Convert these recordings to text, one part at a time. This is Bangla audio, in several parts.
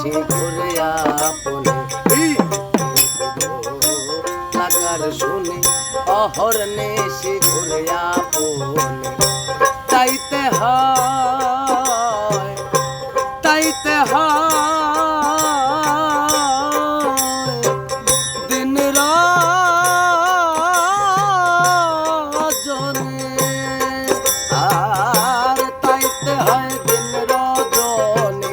নিশি ঘুরে আপনে লাগার শুনি অহর নিশি ঘুরে আপনে তাইতে হয় তাইতে হয় দিন রজনী আর তাইতে হয় দিন রজনী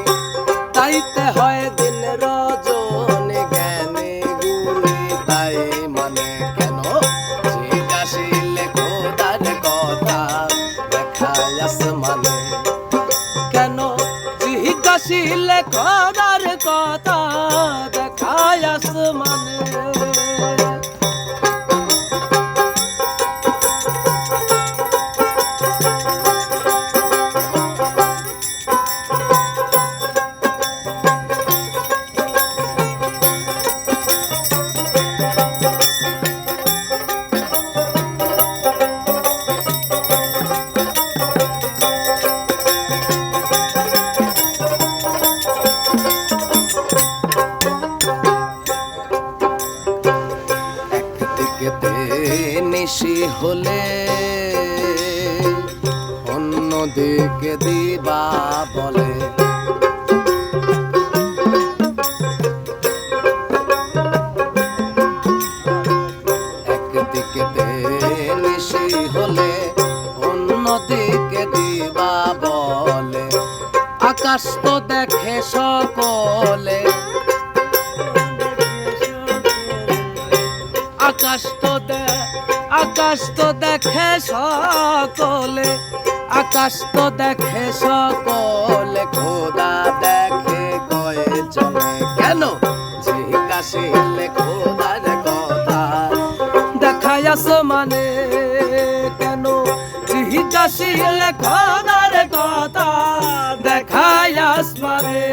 তাইতে হয় দিন রজনী জ্ঞানী গুণী তাই মানে কেন জিজ্ঞাসিলে খোদার কথা দেখায় আসমানে কেন জিজ্ঞাসিলে খোদার কথা দেখায় আসমানে নিশি হলে অন্যদিকে দিবা বলে একদিকে নিশি হলে অন্যদিকে দিবা বলে আকাশ তো দেখে সকলে আকাশ তো দেখে সকলে আকাশ তো দেখে সকলে খোদা দেখে কয়জনে কেন জিজ্ঞাসিলে খোদার কথা দেখায় আসমানে কেন জিজ্ঞাসিলে খোদার কথা দেখায় আসমানে